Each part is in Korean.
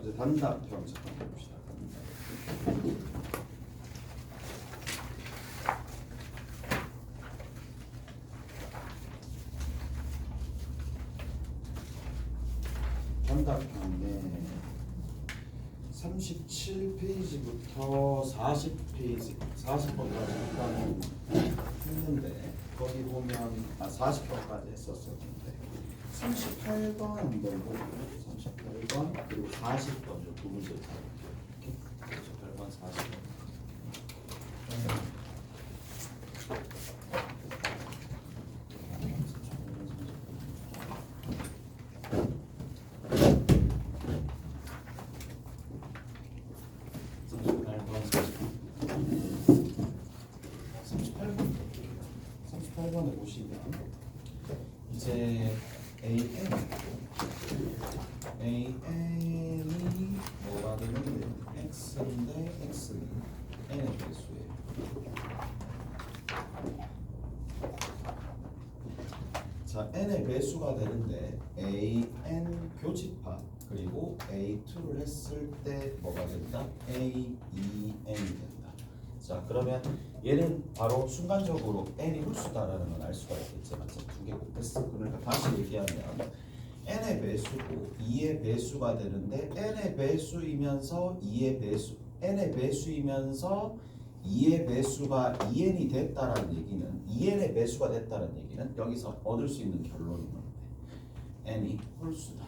이제 단답형 잠깐 봅시다. 단답형에 37페이지부터 40페이지, 40번까지 일단은 했는데 거기 보면 40번까지 했었었는데 38번 한번 보고 38번 그리고 40번 두 문제 잡을게요. 이렇게 38번 40번. 에 보시면 이제 AN이 뭐가 되는데 X인데 X는 N의 배수예요. 자, N의 배수가 되는데 AN 교집합 그리고 A2를 했을 때 뭐가 된다? A2N이 된다. 자, 그러면 얘는 바로 순간적으로 n이 홀수다라는 걸 알 수가 있겠지. 맞죠? 두 개 곱했어. 그러니까 다시 얘기하면 n의 배수고 2의 배수가 되는데 n의 배수이면서 2의 배수, n의 배수이면서 2의 배수가 2n이 됐다라는 얘기는 2n의 배수가 됐다는 얘기는 여기서 얻을 수 있는 결론이 뭔데? n이 홀수다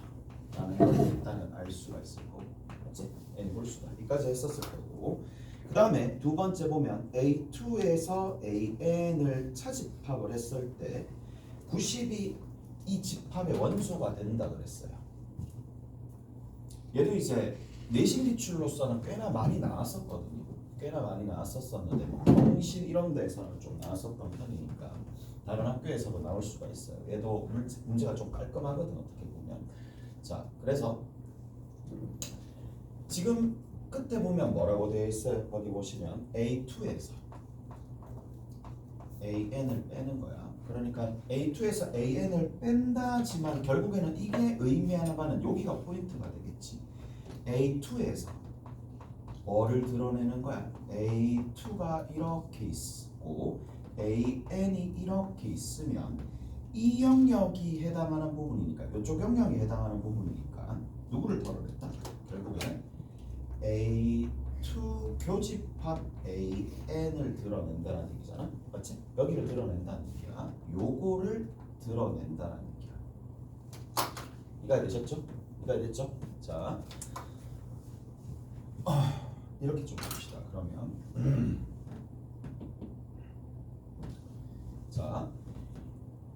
라는 걸 일단은 알 수가 있을 거고, 맞지? n이 홀수다. 여기까지 했었을 거고, 그 다음에 두 번째 보면 A2에서 AN을 차집합을 했을 때 90이 이 집합의 원소가 된다 그랬어요. 얘도 이제 내신 기출로서는 꽤나 많이 나왔었거든요. 꽤나 많이 나왔었었는데 뭐 공실 이런 데서는 좀 나왔었던 편이니까 다른 학교에서도 나올 수가 있어요. 얘도 문제가 좀 깔끔하거든 어떻게 보면. 자, 그래서 지금 끝에 보면 뭐라고 되어 있어요? 거기 보시면 A2에서 AN을 빼는 거야. 그러니까 A2에서 AN을 뺀다지만 결국에는 이게 의미하는 바는 여기가 포인트가 되겠지. A2에서 뭐를 드러내는 거야? A2가 이렇게 있고 AN이 이렇게 있으면 이 영역이 해당하는 부분이니까 이쪽 영역이 해당하는 부분이니까 누구를 덜어냈다? 결국에 A2 교집합 AN을 드러낸다는 얘기잖아. 맞지? 여기를 드러낸다는 얘기야. 요거를 드러낸다는 얘기야. 이해가 되셨죠? 이해가 됐죠? 자, 이렇게 좀 봅시다. 그러면 자,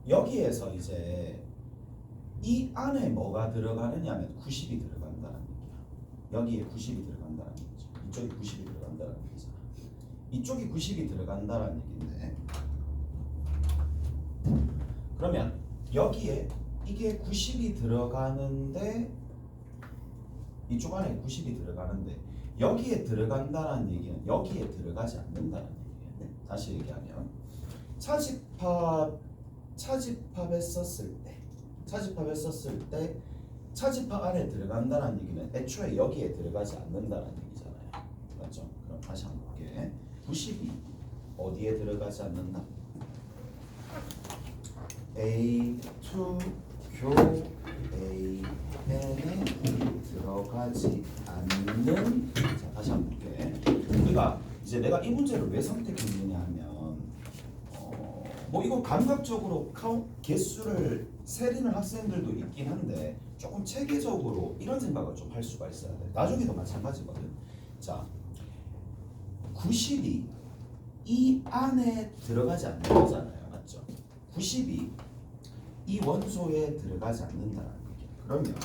여기에서 이제 이 안에 뭐가 들어가느냐 하면 90이 들어간다는 얘기야. 여기에 90이 들어간다는 얘기죠. 이쪽이 90이 들어간다는 얘기잖아. 이쪽이 90이 들어간다는 얘기인데, 그러면 여기에 이게 90이 들어가는데 이쪽 안에 90이 들어가는데 여기에 들어간다는 얘기는 여기에 들어가지 않는다는 얘기겠네. 다시 얘기하면 차집합했었을 때 차집합 안에 들어간다는 얘기는 애초에 여기에 들어가지 않는다는 얘기잖아요. 맞죠? 그럼 다시 한번 볼게. 90이 어디에 들어가지 않는다? A2 교 AN에 들어가지 않는. 자, 다시 한번 볼게. 우리가 이제 내가 이 문제를 왜 선택했느냐 하면 뭐 이거 감각적으로 개수를 세리는 학생들도 있긴 한데 조금 체계적으로 이런 생각을 좀 할 수가 있어야 돼. 나중에도 마찬가지거든. 자, 90이 이 안에 들어가지 않는 거잖아요. 맞죠? 90이 이 원소에 들어가지 않는다는 얘기야. 그러면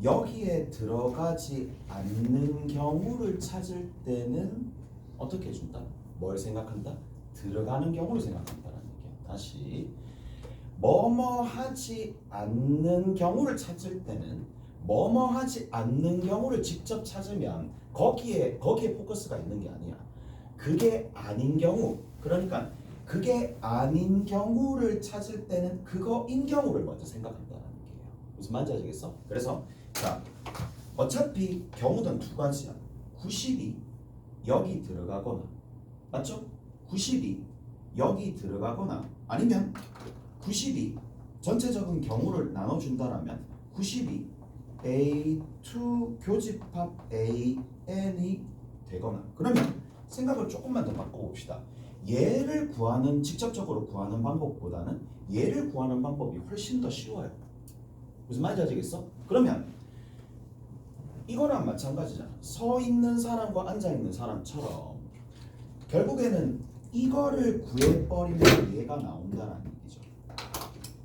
여기에 들어가지 않는 경우를 찾을 때는 어떻게 해준다? 뭘 생각한다? 들어가는 경우를 생각한다는 얘기야. 다시 뭐뭐 하지 않는 경우를 찾을 때는 뭐뭐 하지 않는 경우를 직접 찾으면 거기에 포커스가 있는 게 아니야. 그게 아닌 경우, 그러니까 그게 아닌 경우를 찾을 때는 그거인 경우를 먼저 생각한다는 얘기예요. 무슨 말인지 아시겠어? 그래서 자, 어차피 경우는 두 가지야. 90이 여기 들어가거나, 맞죠? 90이 여기 들어가거나, 아니면 90이 전체적인 경우를 나눠준다라면 90이 A2 교집합 AN이 되거나, 그러면 생각을 조금만 더 바꿔봅시다. 얘를 구하는, 직접적으로 구하는 방법보다는 얘를 구하는 방법이 훨씬 더 쉬워요. 무슨 말인지 아시겠어? 그러면 이거랑 마찬가지잖아. 서 있는 사람과 앉아 있는 사람처럼 결국에는 이거를 구해버리면 얘가 나온다는 얘기죠.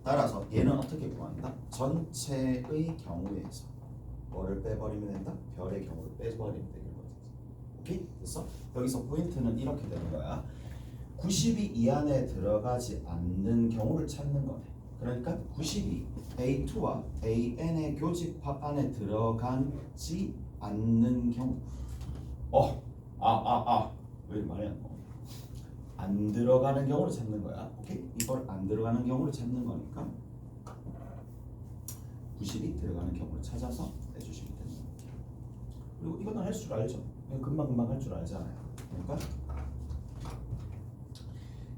따라서 얘는 어떻게 구한다? 전체의 경우에서 뭐를 빼버리면 된다? 별의 경우를 빼버리면 되는 거지. 오케이? 됐어? 여기서 포인트는 이렇게 되는 거야. 90이 이 안에 들어가지 않는 경우를 찾는 거네. 그러니까 90이 A2와 AN의 교집합 안에 들어가지 않는 경우. 왜 말이 안 나와? 안 들어가는 경우를 찾는 거야. 오케이? 이걸 안 들어가는 경우를 찾는 거니까 90이 들어가는 경우를 찾아서 내주시면 됩니다. 그리고 이거는 할 줄 알죠? 금방 할 줄 알잖아요. 그러니까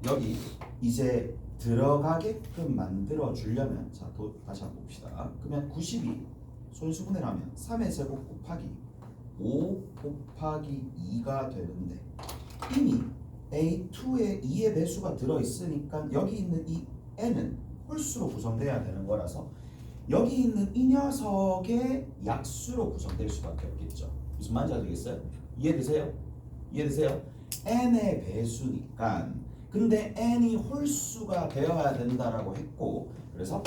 여기 이제 들어가게끔 만들어 주려면, 자, 다시 한번 봅시다. 그러면 90이 소인수분해를 하면 3의 제곱 곱하기 5 곱하기 2가 되는데, 이미 A2에 2의 배수가 들어있으니까 여기 있는 이 n은 홀수로 구성돼야 되는 거라서 여기 있는 이 녀석의 약수로 구성될 수밖에 없겠죠. 무슨 말인지 아시겠어요? 이해되세요? n의 배수니까. 근데 n이 홀수가 되어야 된다라고 했고, 그래서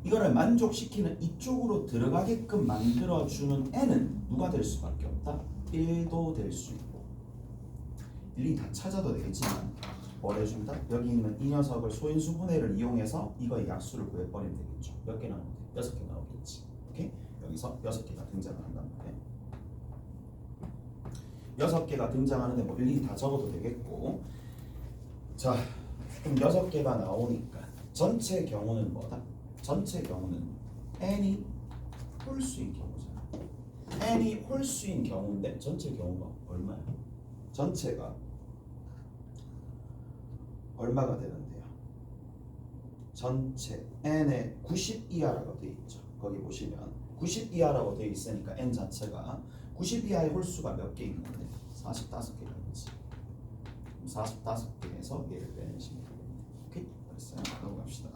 이거를 만족시키는 이쪽으로 들어가게끔 만들어주는 n은 누가 될 수밖에 없다? 1도 될 수 있고, 일일이 다 찾아도 되겠지만 뭘 해준다? 여기 있는 이 녀석을 소인수분해를 이용해서 이거의 약수를 구해버리면 되겠죠. 몇 개 나오는데? 6개 나오겠지. 오케이? 여기서 6개가 등장을 한단 말이에요. 6개가 등장하는데 뭐 일일이 다 적어도 되겠고, 자, 그럼 6개가 나오니까 전체 경우는 뭐다? 전체 경우는 n이 홀수인 경우잖아. n이 홀수인 경우인데 전체 경우가 얼마야? 전체가 얼마가 되는데요? 전체 n의 90 이하라고 되어 있죠. 거기 보시면 90 이하라고 되어 있으니까 n 자체가 90 이하의 홀수가 몇 개 있는 건데 45개라는지. 45개에서 얘를 빼내시면 되겠네요. 오케이? 됐어요. 넘어갑시다.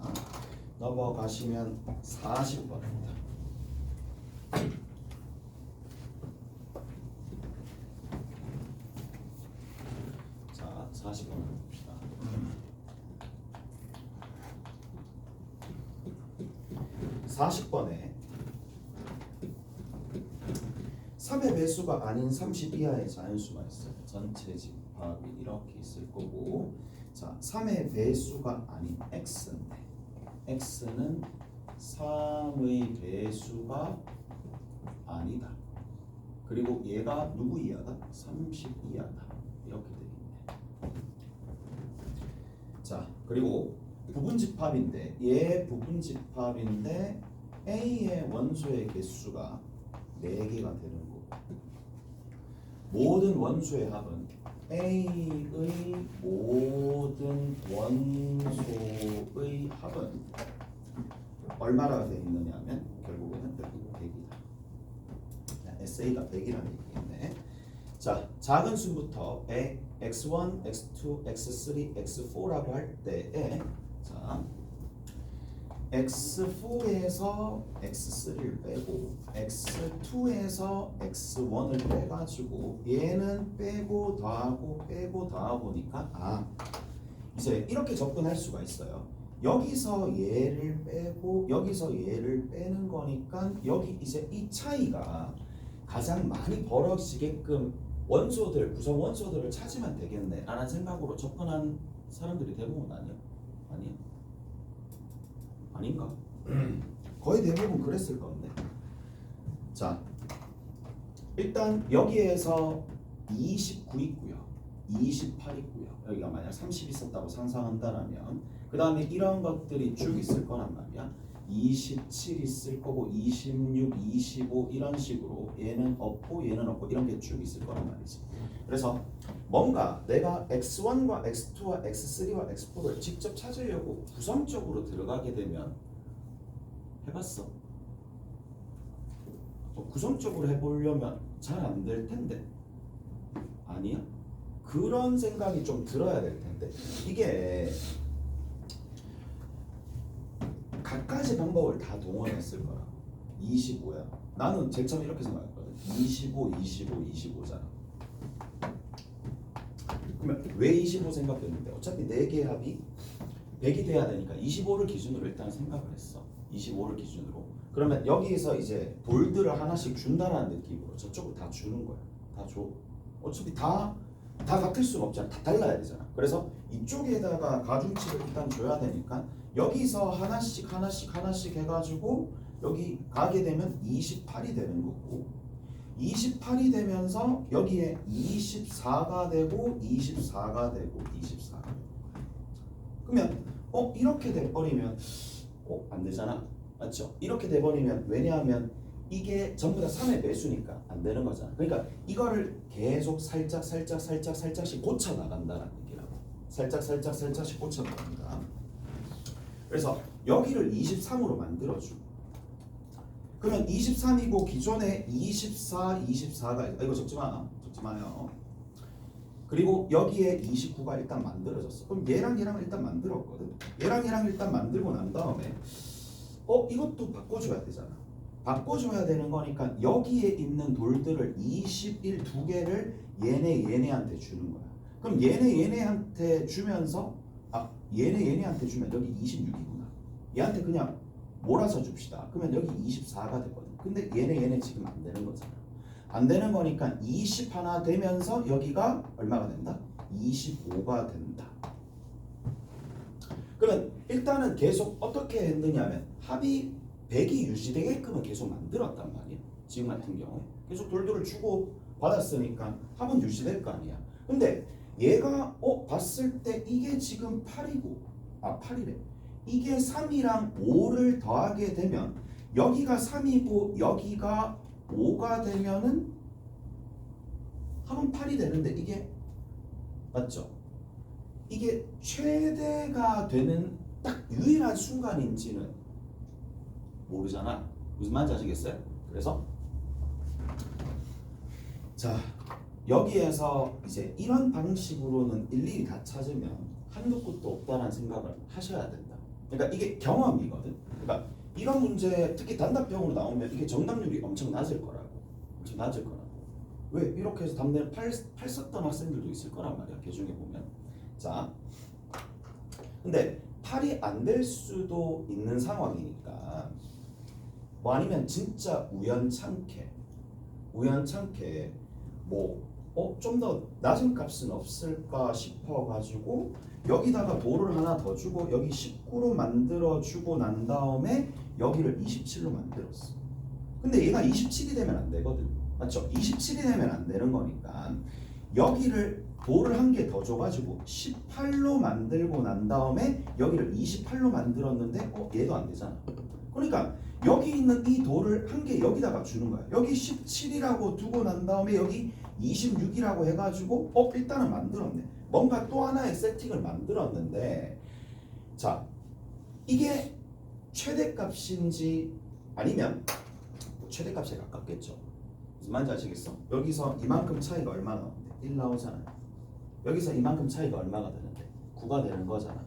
넘어가시면 40번입니다. 자, 40번 봅시다. 40번에 3의 배수가 아닌 30 이하의 자연수가 있어요. 전체 집합이 이렇게 있을 거고, 자, 3의 배수가 아닌 x인데 x는 3의 배수가 아니다. 그리고 얘가 누구 이하다? 30 이하다. 이렇게 되겠네. 자, 그리고 부분집합인데, 얘 부분집합인데 A의 원소의 개수가 4개가 되는 거고, 모든 원소의 합은 A의 모든 원소의 합은 얼마나 되어 있느냐 하면 결국에는 100이다. SA가 100이라는 얘기겠네. 자, 작은 수부터 x1, x2, x3, x4라고 할 때에, 자, x4에서 x3를 빼고 x2에서 x1을 빼가지고 얘는 빼고 더하고 빼고 더하고니까 이제 이렇게 접근할 수가 있어요. 여기서 얘를 빼고 여기서 얘를 빼는 거니까 여기 이제 이 차이가 가장 많이 벌어지게끔 원소들, 구성 원소들을 찾으면 되겠네 라는 생각으로 접근한 사람들이 대부분 아니야? 아닌가? 거의 대부분 그랬을 건데. 자, 일단 여기에서 29 있고요. 28이고요. 여기가 만약 30 있었다고 상상한다면 그 다음에 이런 것들이 쭉 있을 거란 말이야. 27 있을 거고 26, 25 이런 식으로 얘는 없고 얘는 없고 이런 게 쭉 있을 거란 말이지. 그래서 뭔가 내가 x1과 x2와 x3와 x4를 직접 찾으려고 구성적으로 들어가게 되면 해봤어? 구성적으로 해보려면 잘 안 될 텐데 아니야? 그런 생각이 좀 들어야 될 텐데 이게 갖가지 방법을 다 동원했을 거라. 25야. 나는 제일 처음 이렇게 생각했거든. 25, 25, 25잖아. 그러면 왜 25 생각했는데 어차피 4개의 합이 100이 돼야 되니까 25를 기준으로 일단 생각을 했어. 25를 기준으로. 그러면 여기에서 이제 돌들을 하나씩 준다라는 느낌으로 저쪽으로 다 주는 거야. 다 줘. 어차피 다 같을 수가 없잖아. 다 달라야 되잖아. 그래서 이쪽에다가 가중치를 일단 줘야 되니까 여기서 하나씩 해가지고 여기 가게 되면 28이 되는 거고 28이 되면서 여기에 24가 되고 24가 되고 24가 되고 그러면 이렇게 돼버리면 안 되잖아. 맞죠? 이렇게 돼버리면 왜냐하면 이게 전부 다 3의 배수니까 안 되는 거잖아. 그러니까 이거를 계속 살짝씩 고쳐 나간다는 얘기라고. 살짝씩 고쳐 나간다. 그래서 여기를 23으로 만들어주고 그러면 23이고 기존에 24, 24가 이거 적지 마요. 그리고 여기에 29가 일단 만들어졌어. 그럼 얘랑 일단 만들었거든. 얘랑 일단 만들고 난 다음에 이것도 바꿔줘야 되잖아. 바꿔줘야 되는 거니까 여기에 있는 돌들을 21 두 개를 얘네한테 주는 거야. 그럼 얘네한테 주면서 얘네한테 주면 여기 26이구나. 얘한테 그냥 몰아서 줍시다. 그러면 여기 24가 되거든. 근데 얘네 지금 안 되는 거잖아. 안 되는 거니까 20 하나 되면서 여기가 얼마가 된다? 25가 된다. 그러면 일단은 계속 어떻게 했느냐면 합이 100이 유지되게끔은 계속 만들었단 말이야. 지금 같은 경우에 계속 돌돌을 주고 받았으니까 합은 유지될 거 아니야. 근데 얘가 봤을 때 이게 지금 8이고 8이래. 이게 3이랑 5를 더하게 되면 여기가 3이고 여기가 5가 되면은 합은 8이 되는데 이게 맞죠? 이게 최대가 되는 딱 유일한 순간인지는 모르잖아. 무슨 말인지 아시겠어요? 그래서 자 여기에서 이제 이런 방식으로는 일일이 다 찾으면 한도 끝도 없다는 생각을 하셔야 된다. 그러니까 이게 경험이거든. 그러니까 이런 문제 특히 단답형으로 나오면 이게 정답률이 엄청 낮을 거라고. 왜? 이렇게 해서 답례를 8 썼던 학생들도 있을 거란 말이야. 개중에 보면. 자, 근데 8이 안 될 수도 있는 상황이니까 뭐 아니면 진짜 우연찮게 좀 더 낮은 값은 없을까 싶어가지고 여기다가 돌을 하나 더 주고 여기 19로 만들어주고 난 다음에 여기를 27로 만들었어. 근데 얘가 27이 되면 안 되거든. 맞죠? 27이 되면 안 되는 거니까 여기를 돌을 한 개 더 줘가지고 18로 만들고 난 다음에 여기를 28로 만들었는데 얘도 안 되잖아. 그러니까 여기 있는 이 돌을 한 개 여기다가 주는 거야. 여기 17이라고 두고 난 다음에 여기 26이라고 해가지고 일단은 만들었네. 뭔가 또 하나의 세팅을 만들었는데 자 이게 최대값인지 아니면 최대값에 가깝겠죠. 무슨 말인지 아시겠어? 여기서 이만큼 차이가 얼마 나오는데 1 나오잖아요. 여기서 이만큼 차이가 얼마가 되는데 9가 되는 거잖아.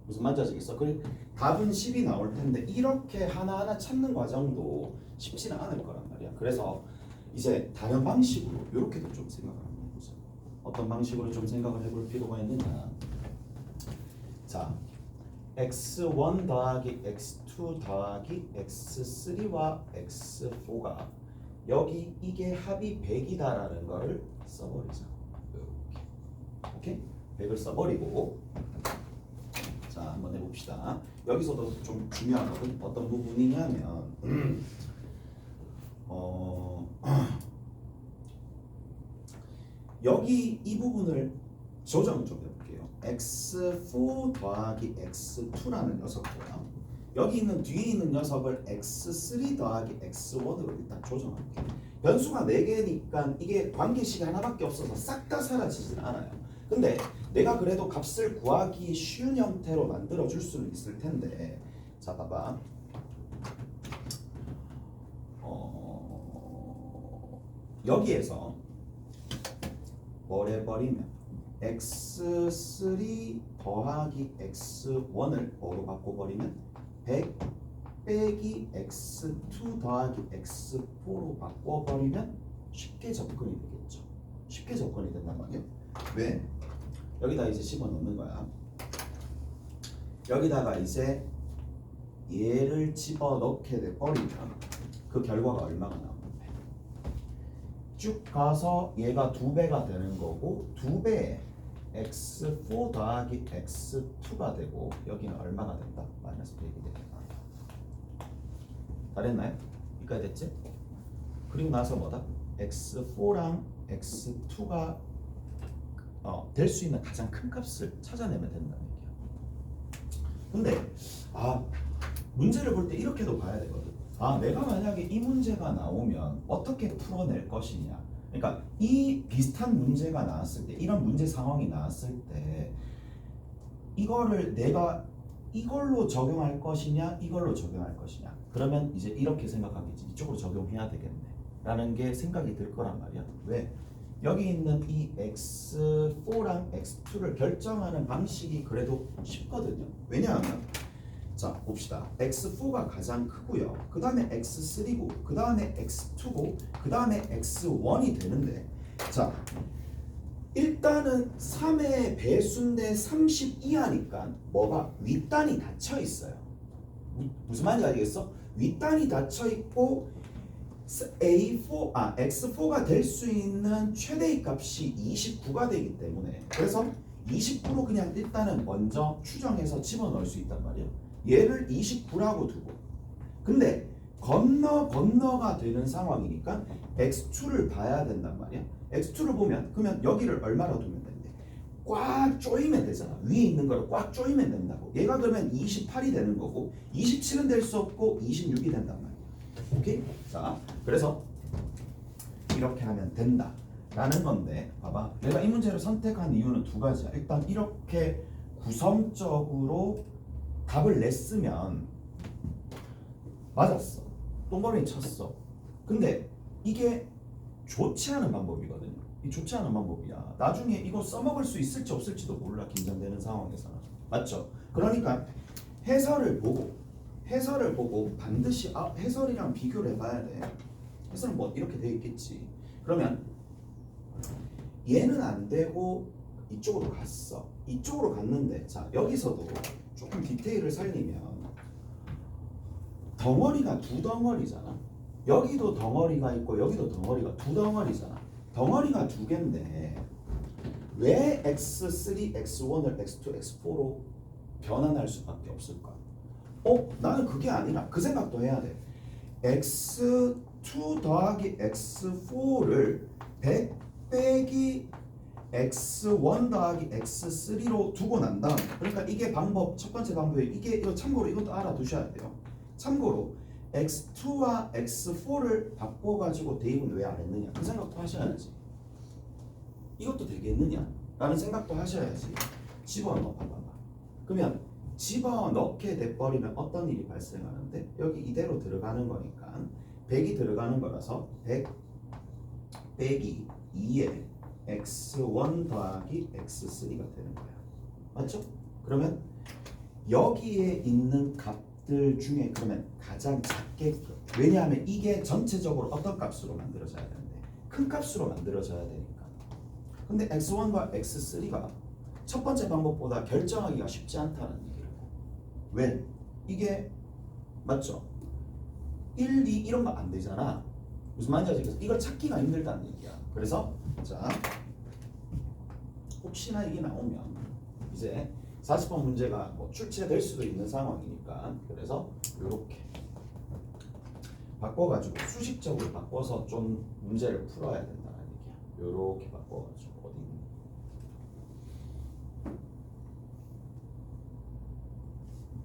무슨 말인지 아시겠어? 그래 답은 10이 나올 텐데 이렇게 하나하나 찾는 과정도 쉽지는 않을 거란 말이야. 그래서 이제 다른 방식으로 이렇게도 좀 생각을 한번 해보자. 어떤 방식으로 좀 생각을 해볼 필요가 있느냐. 자, x1 더하기 x2 더하기 x3와 x4가 여기 이게 합이 100이다라는 거를 써버리자. 이렇게. 오케이? 100을 써버리고 자 한번 해봅시다. 여기서도 좀 중요하거든. 어떤 부분이냐면 여기 이 부분을 조정 좀 해볼게요. x4 더하기 x2라는 녀석고요. 여기 있는 뒤에 있는 녀석을 x3 더하기 x1으로 일단 조정할게요. 변수가 4개니까 이게 관계식이 하나밖에 없어서 싹 다 사라지진 않아요. 근데 내가 그래도 값을 구하기 쉬운 형태로 만들어 줄 수는 있을 텐데, 자 봐봐. 여기에서 뭘 해버리면 x3 더하기 x1을 뭐로 바꿔버리면 100 빼기 x2 더하기 x4로 바꿔버리면 쉽게 접근이 되겠죠. 쉽게 접근이 된단 말이에요. 왜? 여기다 이제 집어넣는 거야. 여기다가 이제 얘를 집어넣게 돼버리면 그 결과가 얼마가 나오는데 쭉 가서 얘가 2배가 되는 거고 2배에 x4 더하기 x2가 되고 여기는 얼마가 된다? 마이너스 100이 된다. 다 됐나요? 여기까지 됐지? 그리고 나서 뭐다? x4랑 x2가 될 수 있는 가장 큰 값을 찾아내면 된다는 얘기야. 근데 문제를 볼 때 이렇게도 봐야 되거든. 내가 만약에 이 문제가 나오면 어떻게 풀어낼 것이냐. 그러니까 이 비슷한 문제가 나왔을 때, 이런 문제 상황이 나왔을 때 이거를 내가 이걸로 적용할 것이냐 이걸로 적용할 것이냐. 그러면 이제 이렇게 생각하겠지. 이쪽으로 적용해야 되겠네 라는 게 생각이 들 거란 말이야. 왜? 여기 있는 이 x4랑 x2를 결정하는 방식이 그래도 쉽거든요. 왜냐하면 자 봅시다. x4가 가장 크고요. 그 다음에 x3고 그 다음에 x2고 그 다음에 x1이 되는데, 자 일단은 3의 배수인데 32하니까 뭐가 윗단이 닫혀 있어요. 무슨 말인지 알겠어? 윗단이 닫혀 있고 x4가 될 수 있는 최대의 값이 29가 되기 때문에, 그래서 29로 그냥 일단은 먼저 추정해서 집어넣을 수 있단 말이에요. 얘를 29라고 두고, 근데 건너가 되는 상황이니까 x2를 봐야 된단 말이야. x2를 보면 그러면 여기를 얼마로 두면 된대? 꽉 조이면 되잖아. 위에 있는 거를 꽉 조이면 된다고. 얘가 그러면 28이 되는 거고 27은 될 수 없고 26이 된단 말이야. 오케이? 자, 그래서 이렇게 하면 된다 라는 건데, 봐봐. 내가 이 문제를 선택한 이유는 두 가지야. 일단 이렇게 구성적으로 답을 냈으면 맞았어. 똥머리 쳤어. 근데 이게 좋지 않은 방법이거든요. 이 좋지 않은 방법이야. 나중에 이거 써먹을 수 있을지 없을지도 몰라. 긴장되는 상황에서는. 맞죠? 그러니까 해설을 보고 반드시 해설이랑 비교를 해봐야 돼. 해설은 뭐 이렇게 돼 있겠지. 그러면 얘는 안 되고 이쪽으로 갔어. 이쪽으로 갔는데, 자 여기서도 조금 디테일을 살리면 덩어리가 두 덩어리잖아. 여기도 덩어리가 있고 여기도 덩어리가 두 덩어리잖아. 덩어리가 두 개인데 왜 x3, x1을 x2, x4로 변환할 수밖에 없을까? 나는 그게 아니라 그 생각도 해야 돼. x2 더하기 x4를 100 빼기 x1 더하기 x3로 두고 난 다음에, 그러니까 이게 첫 번째 방법이 이거 참고로 이것도 알아두셔야 돼요. 참고로 x2와 x4를 바꿔가지고 대입은 왜 안 했느냐 그 생각도 하셔야지. 이것도 되겠느냐 라는 생각도 하셔야지. 집어넣어 봐봐. 그러면 집어넣게 돼버리면 어떤 일이 발생하는데, 여기 이대로 들어가는 거니까 100이 들어가는 거라서 100 빼기 2에 x1 더하기 x3가 되는 거야. 맞죠? 그러면 여기에 있는 값들 중에 그러면 가장 작게끔, 왜냐하면 이게 전체적으로 어떤 값으로 만들어져야 되는데 큰 값으로 만들어져야 되니까. 근데 x1과 x3가 첫 번째 방법보다 결정하기가 쉽지 않다는 얘기를. 왜? 이게 맞죠? 1, 2 이런 거 안 되잖아. 무슨 말인지 알겠어? 이걸 찾기가 힘들다는 얘기야. 그래서 자 혹시나 이게 나오면 이제 40번 문제가 뭐 출제될 수도 있는 상황이니까, 그래서 이렇게 바꿔가지고 수식적으로 바꿔서 좀 문제를 풀어야 된다는 얘기야. 이렇게 바꿔가지고 어디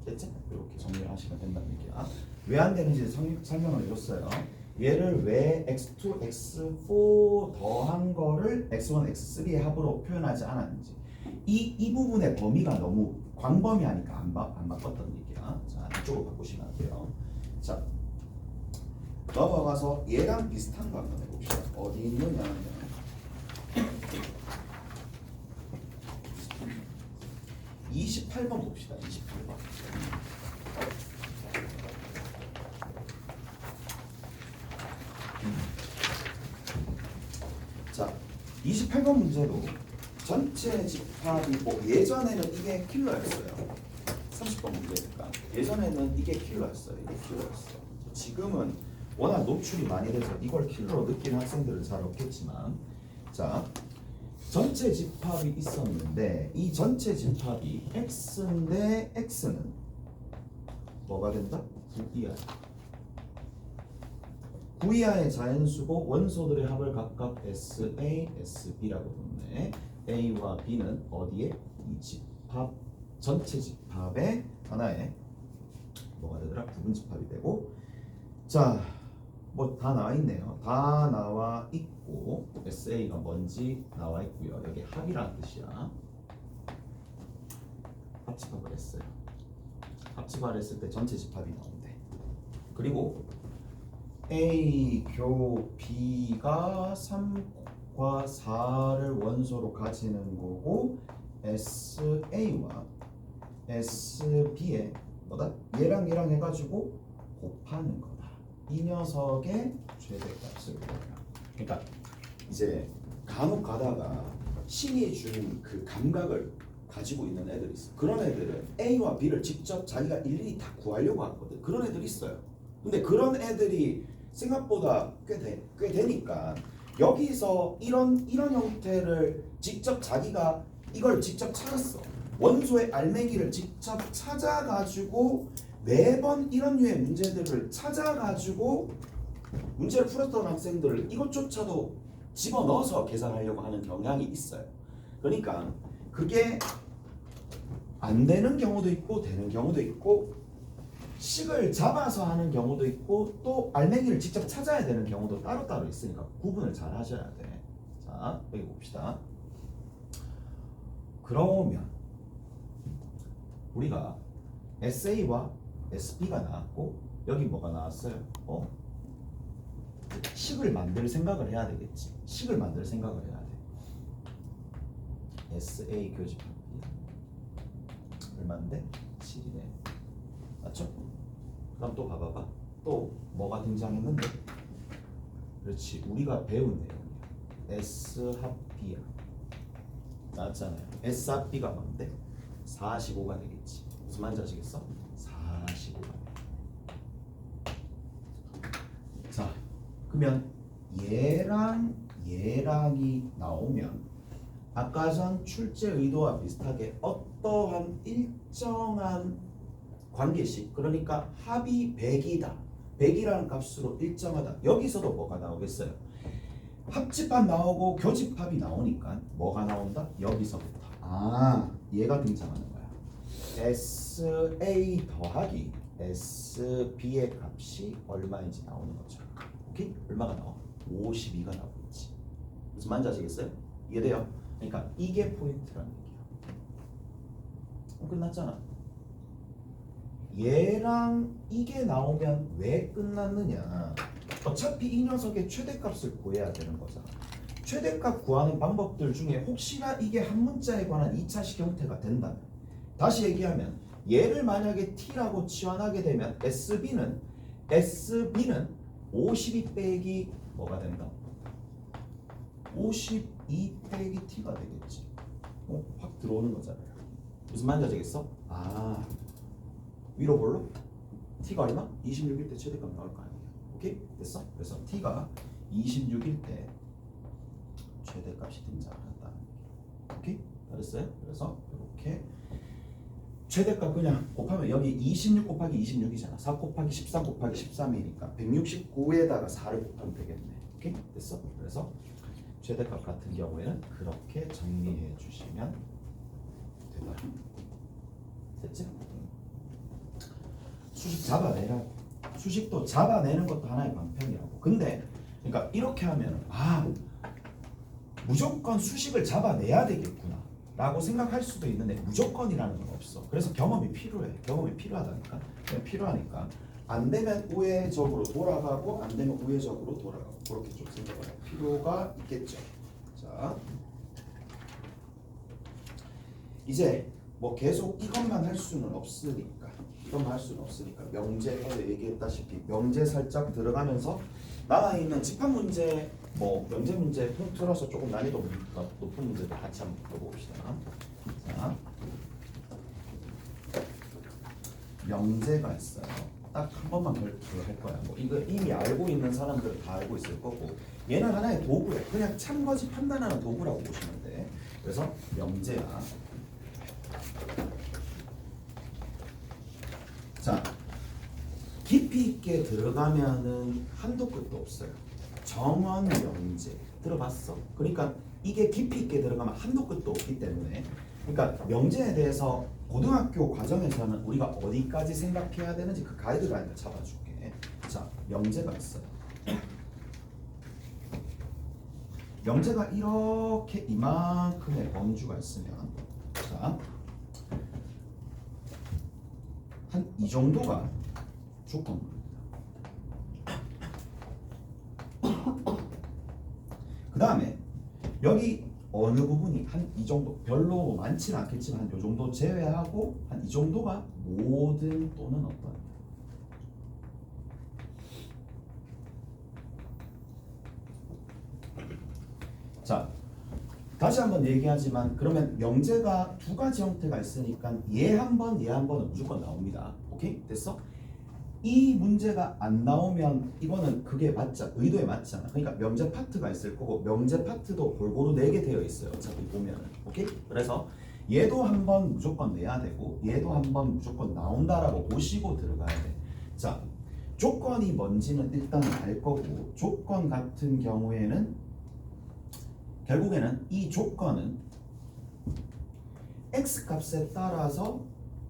됐지? 이렇게 정리를 하시면 된다는 얘기야. 왜 안 되는지 설명을 해줬어요. 얘를 왜 x2, x4 더한 거를 x1, x3의 합으로 표현하지 않았는지 이 부분의 범위가 너무 광범위하니까 안 바꿨던 얘기야. 자, 이쪽으로 바꾸시면 안 돼요. 자, 넘어가서 얘랑 비슷한 거 한번 해봅시다. 어디 있느냐? 28번 봅시다. 28번. 자, 28번 문제도 전체 집합이 예전에는 이게 킬러였어요. 30번 문제니까 예전에는 이게 킬러였어요. 이게 킬러였어. 지금은 워낙 노출이 많이 돼서 이걸 킬러로 느끼는 학생들은 잘 없겠지만, 자, 전체 집합이 있었는데 이 전체 집합이 x인데 x는 뭐가 된다? 9이야. 9이하의 자연수고 원소들의 합을 각각 SA, SB라고 부르네. A와 B는 어디에? 이 집합, 전체 집합의 하나의 뭐가 되더라? 부분 집합이 되고, 자, 뭐 다 나와 있네요. 다 나와 있고 SA가 뭔지 나와 있고요. 여기 합이라는 뜻이야. 합집합을 했어요. 합집합을 했을 때 전체 집합이 나온대. 그리고 A 교 B가 3과 4를 원소로 가지는 거고 SA와 SB의 뭐다? 얘랑 얘랑 해가지고 곱하는 거다. 이 녀석의 최대값을 구해라. 그러니까 이제 간혹 가다가 신이 준 그 감각을 가지고 있는 애들이 있어. 그런 애들은 A와 B를 직접 자기가 일일이 다 구하려고 하거든. 그런 애들이 있어요. 근데 그런 애들이 생각보다 꽤 되니까 여기서 이런 형태를 직접 자기가 이걸 직접 찾았어. 원소의 알맹이를 직접 찾아가지고 매번 이런 류의 문제들을 찾아가지고 문제를 풀었던 학생들을 이것조차도 집어넣어서 계산하려고 하는 경향이 있어요. 그러니까 그게 안 되는 경우도 있고 되는 경우도 있고 식을 잡아서 하는 경우도 있고 또 알맹이를 직접 찾아야 되는 경우도 따로따로 있으니까 구분을 잘 하셔야 돼. 자, 여기 봅시다. 그러면 우리가 SA와 SB가 나왔고 여기 뭐가 나왔어요? 식을 만들 생각을 해야 되겠지. 식을 만들 생각을 해야 돼. SA 교집합이 얼마인데? 7이네. 맞죠? 그럼 또 봐봐봐. 또 뭐가 등장했는데? 그렇지. 우리가 배운 내용이야. S 합 B야. 나왔잖아요. S 합 B가 뭔데? 45가 되겠지. 무슨 말인지 아시겠어? 45가. 자, 그러면 얘랑이 나오면 아까 전 출제 의도와 비슷하게 어떠한 일정한 관계식, 그러니까 합이 100이다. 100이라는 값으로 일정하다. 여기서도 뭐가 나오겠어요? 합집합 나오고 교집합이 나오니까 뭐가 나온다? 여기서부터. 얘가 등장하는 거야. SA 더하기 SB의 값이 얼마인지 나오는 거죠. 오케이? 얼마가 나와? 52가 나오겠지. 무슨 말인지 아시겠어요? 이해돼요? 그러니까 이게 포인트라는 얘기야. 끝났잖아. 얘랑 이게 나오면 왜 끝났느냐? 어차피 이 녀석의 최대값을 구해야 되는 거잖아. 최대값 구하는 방법들 중에 혹시나 이게 한 문자에 관한 2차식 형태가 된다면, 다시 얘기하면 얘를 만약에 t라고 치환하게 되면 SB는 52 빼기 뭐가 된다? 52 빼기 t가 되겠지. 확 들어오는 거잖아요. 무슨 말인지 아시겠어? 위로 볼로 t가 얼마? 26일 때 최대값 나올 거 아니에요. 오케이? 됐어? 그래서 t가 26일 때 최대값이 등장한다. 오케이? 알았어요? 그래서 이렇게 최대값 그냥 곱하면 여기 26 곱하기 26이잖아. 4 곱하기 13 곱하기 13이니까 169에다가 4를 곱하면 되겠네. 오케이? 됐어? 그래서 최대값 같은 경우에는 그렇게 정리해 주시면 된다. 됐지? 수식 잡아내라. 수식도 잡아내는 것도 하나의 방편이라고. 근데 그러니까 이렇게 하면 무조건 수식을 잡아내야 되겠구나 라고 생각할 수도 있는데 무조건이라는 건 없어. 그래서 경험이 필요해. 경험이 필요하다니까. 필요하니까 안 되면 우회적으로 돌아가고 안 되면 우회적으로 돌아가고 그렇게 좀 생각을 할 필요가 있겠죠. 자, 이제 뭐 계속 이것만 할 수는 없으니까 명제에 얘기했다시피 명제 살짝 들어가면서 남아있는 집합 문제 뭐 명제 문제 통틀어서 조금 난이도가 높은 문제도 같이 한번 풀어봅시다. 자, 명제가 있어요. 딱 한 번만 할 거야. 뭐 이거 이미 알고 있는 사람들은 다 알고 있을 거고 얘는 하나의 도구예요. 그냥 참거지 판단하는 도구라고 보시면 돼. 그래서 명제야. 자, 깊이 있게 들어가면은 한도 끝도 없어요. 정원 명제 들어봤어? 그러니까 이게 깊이 있게 들어가면 한도 끝도 없기 때문에 그러니까 명제에 대해서 고등학교 과정에서는 우리가 어디까지 생각해야 되는지 그 가이드라인을 잡아줄게. 자, 명제가 있어요. 명제가 이렇게 이만큼의 범주가 있으면 자, 한 이 정도가 조건부입니다. 그 다음에 여기 어느 부분이 한 이 정도 별로 많지는 않겠지만 한 이 정도 제외하고 한 이 정도가 모든 또는 어떤 자 다시 한번 얘기하지만 그러면 명제가 두 가지 형태가 있으니까 얘 한 번, 얘 한 번은 무조건 나옵니다. 오케이? 됐어? 이 문제가 안 나오면 이거는 그게 맞자 의도에 맞잖아. 그러니까 명제 파트가 있을 거고 명제 파트도 골고루 내게 되어 있어요. 어차피 보면은 오케이? 그래서 얘도 한 번 무조건 내야 되고 얘도 한 번 무조건 나온다라고 보시고 들어가야 돼. 자, 조건이 뭔지는 일단 알 거고 조건 같은 경우에는 결국에는 이 조건은 x 값에 따라서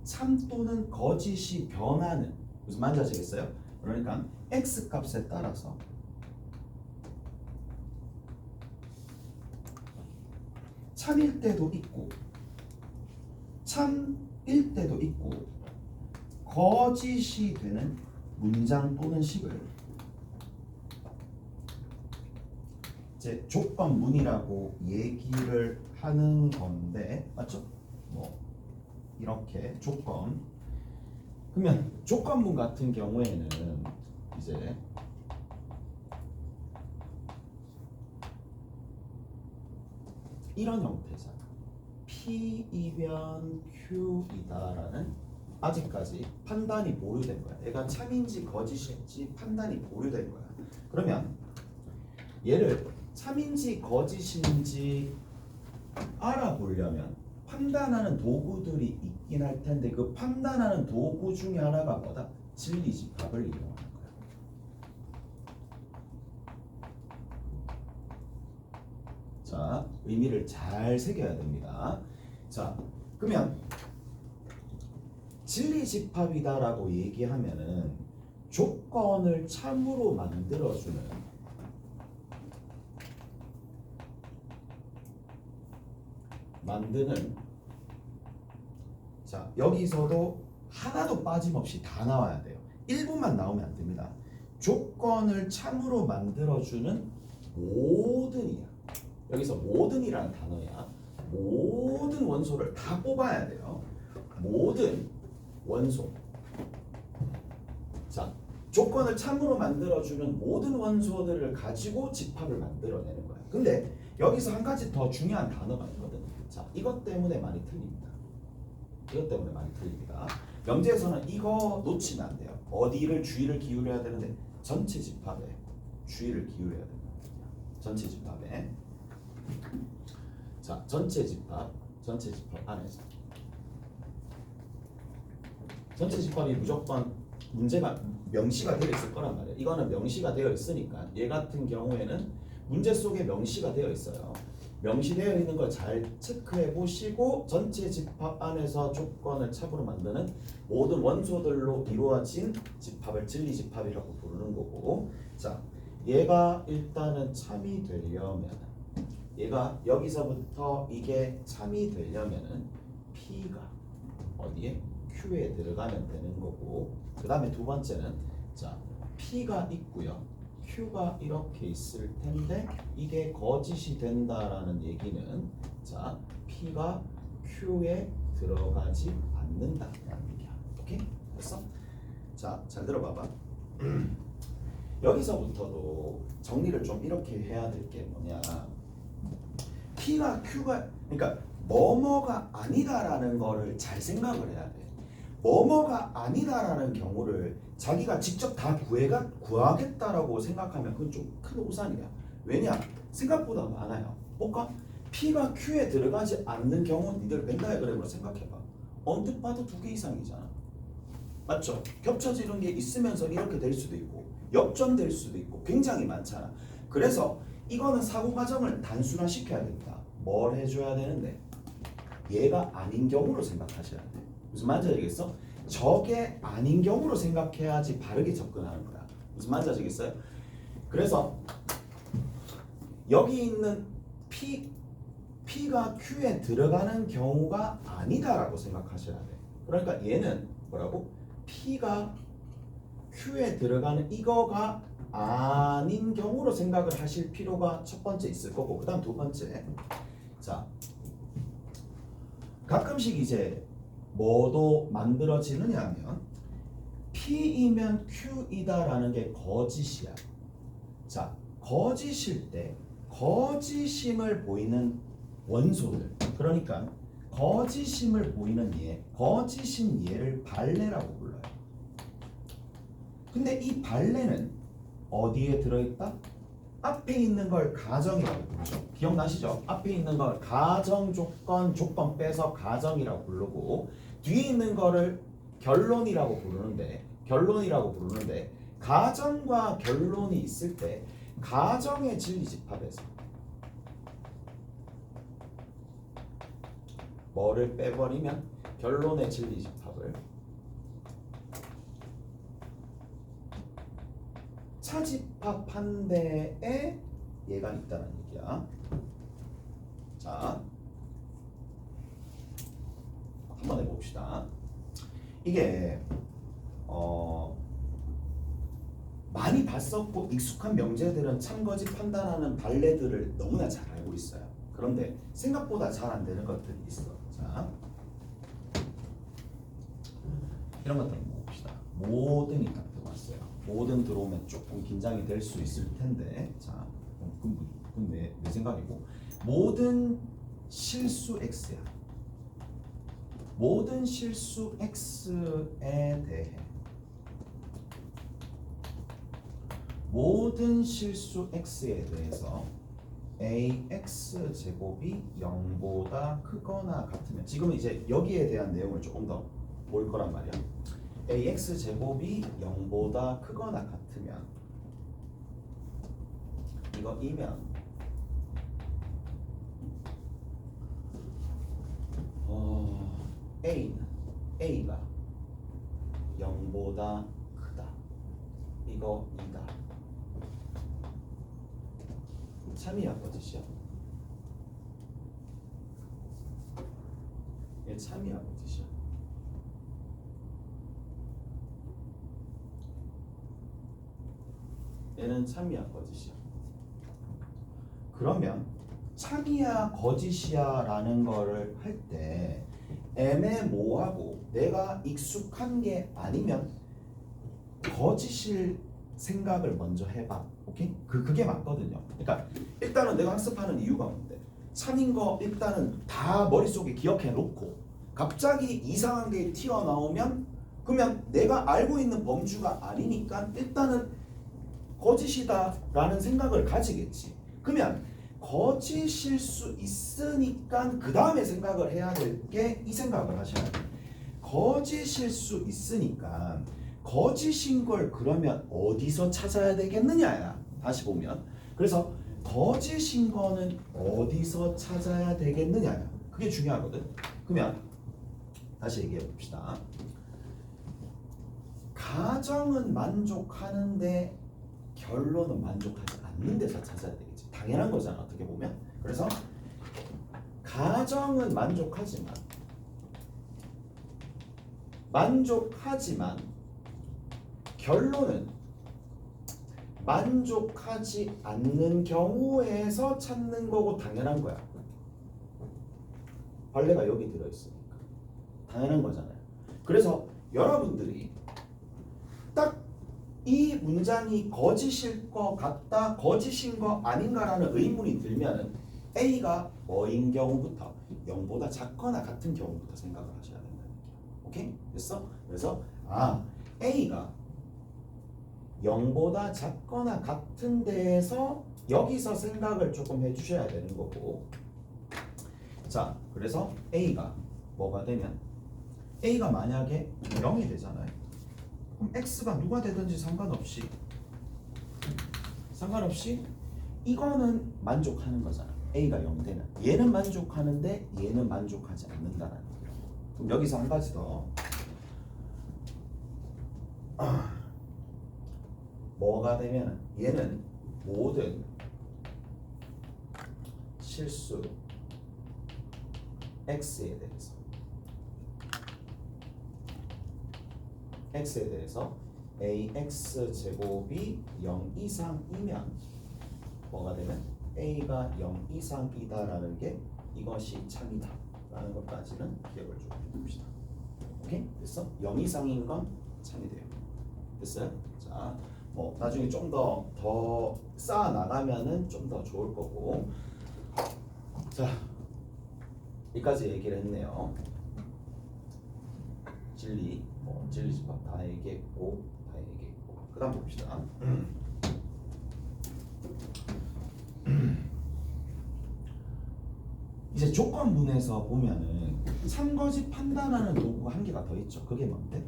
참 또는 거짓이 변하는 무슨 말인지 아시겠어요? 그러니까 x 값에 따라서 참일 때도 있고 참일 때도 있고 거짓이 되는 문장 또는 식을 이제 조건문이라고 얘기를 하는 건데 맞죠? 뭐 이렇게 조건 그러면 조건문 같은 경우에는 이제 이런 형태잖아. P이면 Q이다라는 아직까지 판단이 보류된 거야. 얘가 참인지 거짓인지 판단이 보류된 거야. 그러면 얘를 참인지 거짓인지 알아보려면 판단하는 도구들이 있긴 할 텐데 그 판단하는 도구 중에 하나가 뭐다? 진리집합을 이용하는 거야. 자, 의미를 잘 새겨야 됩니다. 자, 그러면 진리집합이다라고 얘기하면은 조건을 참으로 만들어주는 자 여기서도 하나도 빠짐없이 다 나와야 돼요. 일부만 나오면 안 됩니다. 조건을 참으로 만들어주는 모든이야. 여기서 모든이라는 단어야. 모든 원소를 다 뽑아야 돼요. 모든 원소. 자 조건을 참으로 만들어주는 모든 원소들을 가지고 집합을 만들어내는 거야. 근데 여기서 한 가지 더 중요한 단어가 있거든. 자, 이것 때문에 많이 틀립니다. 이것 때문에 많이 틀립니다. 명제에서는 이거 놓치면 안 돼요. 어디를 주의를 기울여야 되는데 전체 집합에 주의를 기울여야 된다. 전체 집합에. 자, 전체 집합 안에서 전체 집합이 무조건 문제가 명시가 되어 있을 거란 말이에요. 이거는 명시가 되어 있으니까 얘 같은 경우에는 문제 속에 명시가 되어 있어요. 명시되어 있는 걸 잘 체크해 보시고 전체 집합 안에서 조건을 첩으로 만드는 모든 원소들로 이루어진 집합을 진리 집합이라고 부르는 거고, 자 얘가 일단은 참이 되려면, 얘가 여기서부터 이게 참이 되려면은 P가 어디에? Q에 들어가면 되는 거고, 그 다음에 두 번째는 자 P가 있고요, Q가 이렇게 있을 텐데 이게 거짓이 된다라는 얘기는 자 P가 Q에 들어가지 않는다라는 얘기야. 오케이? 됐어? 자, 잘 들어봐봐. 여기서부터도 정리를 좀 이렇게 해야 될 게 뭐냐, P가 Q가, 그러니까 뭐뭐가 아니다라는 거를 잘 생각을 해야 돼. 뭐뭐가 아니다라는 경우를 자기가 직접 다 구하겠다라고 생각하면 그건 좀 큰 오산이야. 왜냐? 생각보다 많아요. 볼까? P가 Q에 들어가지 않는 경우 니들 벤 다이어그램으로 생각해봐. 언뜻 봐도 2개 이상이잖아. 맞죠? 겹쳐지는 게 있으면서 이렇게 될 수도 있고 역전될 수도 있고 굉장히 많잖아. 그래서 이거는 사고 과정을 단순화시켜야 됩니다. 뭘 해줘야 되는데? 얘가 아닌 경우로 생각하셔야 돼. 무슨 말인지 알겠어? 저게 아닌 경우로 생각해야지 바르게 접근하는 거야. 무슨 말인지 아시겠어요? 그래서 여기 있는 P가 Q에 들어가는 경우가 아니다라고 생각하셔야 돼. 그러니까 얘는 뭐라고? P가 Q에 들어가는 이거가 아닌 경우로 생각을 하실 필요가 첫 번째 있을 거고, 그 다음 두 번째, 자 가끔씩 이제 뭐도 만들어지느냐 하면 P이면 Q이다라는 게 거짓이야. 자, 거짓일 때 거짓임을 보이는 원소들, 그러니까 거짓임을 보이는 얘, 거짓인 얘를 발레라고 불러요. 근데 이 발레는 어디에 들어있다? 앞에 있는 걸 가정이라고 부르죠. 기억나시죠? 앞에 있는 걸 가정 조건 빼서 가정이라고 부르고, 뒤에 있는 거를 결론이라고 부르는데 가정과 결론이 있을 때 가정의 진리 집합에서 뭐를 빼버리면 결론의 진리 집합을 차집합한 데에 얘가 있다는 얘기야. 자, 한번 해봅시다. 이게 많이 봤었고 익숙한 명제들은 참거짓 판단하는 발레들을 너무나 잘 알고 있어요. 그런데 생각보다 잘 안 되는 것들이 있어. 자, 이런 것들 한번 봅시다. 모든이 딱 들어왔어요. 모든 들어오면 조금 긴장이 될 수 있을 텐데, 자, 그건 내 생각이고, 모든 실수 x야. 모든 실수 x에 대해 모든 실수 x에 대해서 ax 제곱이 0보다 크거나 같으면, 지금 이제 여기에 대한 내용을 조금 더 볼 거란 말이야. ax 제곱이 0보다 크거나 같으면, 이거 이면 a가 0보다 크다. 이거 이다. 참이야 거짓이야? 얘 참이야 거짓이야? 얘는 참이야 거짓이야? 그러면 참이야 거짓이야 라는 거를 할 때 애매모호하고 내가 익숙한 게 아니면 거짓일 생각을 먼저 해봐. 오케이? 그게 맞거든요. 그러니까 일단은 내가 학습하는 이유가 뭔데? 참인 거 일단은 다 머릿속에 기억해 놓고 갑자기 이상한 게 튀어나오면 그러면 내가 알고 있는 범주가 아니니까 일단은 거짓이다 라는 생각을 가지겠지. 그러면 거짓일 수 있으니까 그 다음에 생각을 해야 될 게 이 생각을 하셔야 돼. 거짓일 수 있으니까 거짓인 걸 그러면 어디서 찾아야 되겠느냐야. 다시 보면, 그래서 거짓인 거는 어디서 찾아야 되겠느냐. 그게 중요하거든. 그러면 다시 얘기해 봅시다. 가정은 만족하는데 결론은 만족하지 않는 데서 찾아야 되겠지. 당연한 거잖아, 어떻게 보면. 그래서 가정은 만족하지만 결론은 만족하지 않는 경우에서 찾는 거고 당연한 거야. 관례가 여기 들어있으니까 당연한 거잖아요. 그래서 여러분들이 딱 이 문장이 거짓일 것 같다, 거짓인 거 아닌가라는 의문이 들면은 A가 뭐인 경우부터 0보다 작거나 같은 경우부터 생각을 하셔야 된다는 얘기야. 오케이? 됐어? 그래서 A가 0보다 작거나 같은 데에서 여기서 생각을 조금 해주셔야 되는 거고. 자, 그래서 A가 뭐가 되면 A가 만약에 0이 되잖아요. 그럼 X가 누가 되든지 상관없이 이거는 만족하는 거잖아. A가 0 되면 얘는 만족하는데 얘는 만족하지 않는다라는 거예요. 그럼 여기서 한 가지 더 뭐가 되면 얘는 모든 실수 X에 대해서 AX 제곱이 0 이상이면 뭐가 되면 A가 0 이상이다라는 게 이것이 참이다 라는 것까지는 기억을 좀 해둡시다. 오케이? 됐어? 0 이상인 건 참이 돼요. 됐어요? 자, 뭐 나중에 좀 더 쌓아 나가면은 좀 더 좋을 거고. 자, 여기까지 얘기를 했네요. 진리, 진리집합 다 얘기했고. 그 다음 봅시다. 이제 조건문에서 보면은 참거짓 판단하는 도구가 한 개가 더 있죠. 그게 뭔데?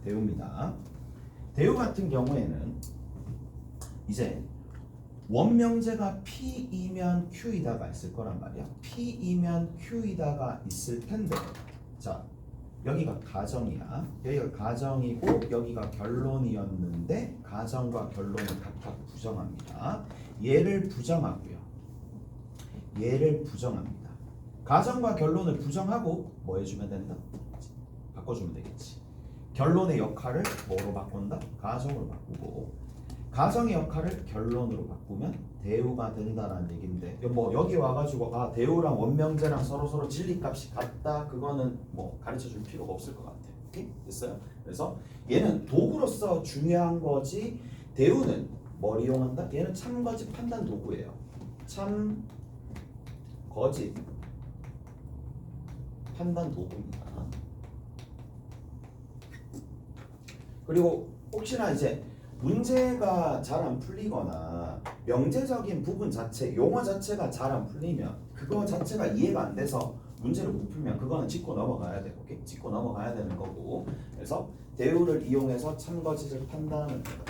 대우입니다. 대우 같은 경우에는 이제 원명제가 P이면 Q이다가 있을 거란 말이야. P이면 Q이다가 있을 텐데, 자, 여기가 가정이야. 여기가 가정이고 여기가 결론이었는데 가정과 결론을 각각 부정합니다. 얘를 부정합니다. 가정과 결론을 부정하고 뭐 해주면 된다? 바꿔주면 되겠지. 결론의 역할을 뭐로 바꾼다? 가정으로 바꾸고, 가정의 역할을 결론으로 바꾸면 대우가 된다라는 얘기인데, 뭐 여기 와가지고 대우랑 원명제랑 서로 진리값이 같다, 그거는 뭐 가르쳐줄 필요가 없을 것 같아. 오케이? 됐어요? 그래서 얘는 도구로서 중요한 거지. 대우는 뭘 이용한다? 얘는 참거짓 판단 도구예요. 참거짓 판단 도구입니다. 그리고 혹시나 이제 문제가 잘 안 풀리거나 명제적인 부분 자체, 용어 자체가 잘 안 풀리면, 그거 자체가 이해가 안 돼서 문제를 못 풀면 그거는 짚고 넘어가야 돼. 오케이? 짚고 넘어가야 되는 거고. 그래서 대우를 이용해서 참거짓을 판단하는 거예요.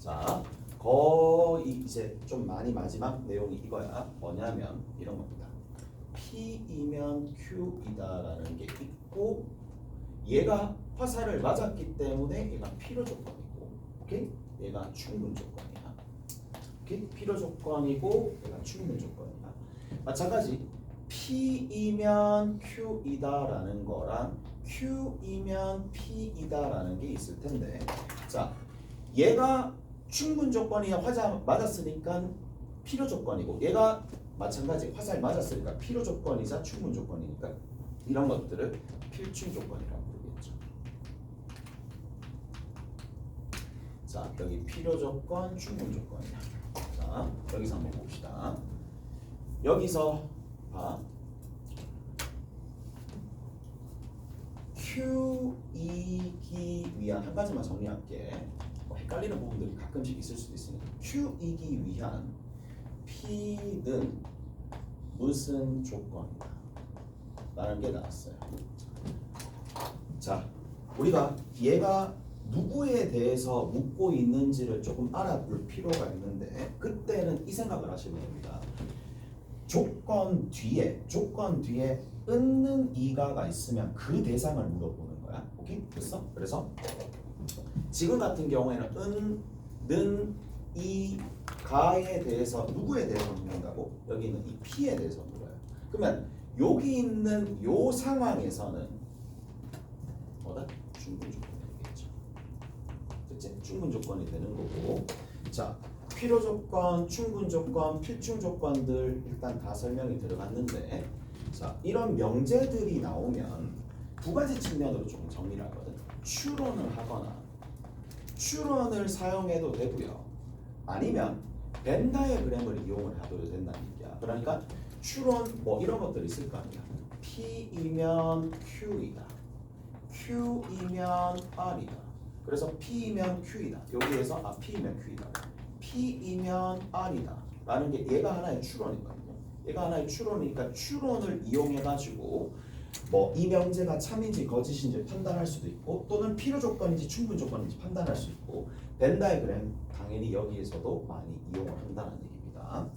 자, 거의 이제 좀 많이 마지막 내용이 이거야. 뭐냐면 이런 겁니다. P이면 Q이다라는 게 있고, 얘가 화살을 맞았기 때문에 얘가 필요 조건이고, 오케이? 얘가 충분 조건이야. 오케이? 필요 조건이고 얘가 충분 조건이야. 마찬가지 P이면 Q이다라는 거랑 Q이면 P이다라는 게 있을 텐데, 자, 얘가 충분 조건이야. 화살 맞았으니까 필요 조건이고, 얘가 마찬가지 화살 맞았으니까 필요 조건이자 충분 조건이니까 이런 것들을 필충 조건이라고 부르겠죠. 자, 여기 필요 조건, 충분 조건이야. 자, 여기서 한번 봅시다. 여기서 봐. Q이기 위한, 한 가지만 정리할게. 헷갈리는 부분들이 가끔씩 있을 수도 있으니까. Q이기 위한 P는 무슨 조건이다 라는 게 나왔어요. 자, 우리가 얘가 누구에 대해서 묻고 있는지를 조금 알아볼 필요가 있는데 그때는 이 생각을 하시면 됩니다. 조건 뒤에 은는 이가가 있으면 그 대상을 물어보는 거야. 오케이? 됐어? 그래서 지금 같은 경우에는 는, 이, 가에 대해서 누구에 대해서 묻는다고? 여기는 이 P에 대해서 물어요. 그러면 여기 있는 요 상황에서는 뭐다? 충분 조건이 되겠죠. 그치? 충분 조건이 되는 거고. 자, 필요 조건, 충분 조건, 필충 조건들 일단 다 설명이 들어갔는데, 자, 이런 명제들이 나오면 두 가지 측면으로 좀 정리를 하거든. 추론을 하거나 추론을 사용해도 되고요. 아니면 벤 다이어그램을 이용을 해도 된다는 얘기야. 그러니까 추론 뭐 이런 것들이 있을 거 아니야. P이면 Q이다. Q이면 R이다. 그래서 P이면 Q이다. 여기에서 P이면 Q이다. P이면 R이다. 라는 게 얘가 하나의 추론이거든요. 얘가 하나의 추론이니까 추론을 이용해 가지고 뭐 이 명제가 참인지 거짓인지 판단할 수도 있고 또는 필요 조건인지 충분 조건인지 판단할 수 있고 벤 다이어그램 당연히 여기에서도 많이 이용을 한다는 얘기입니다.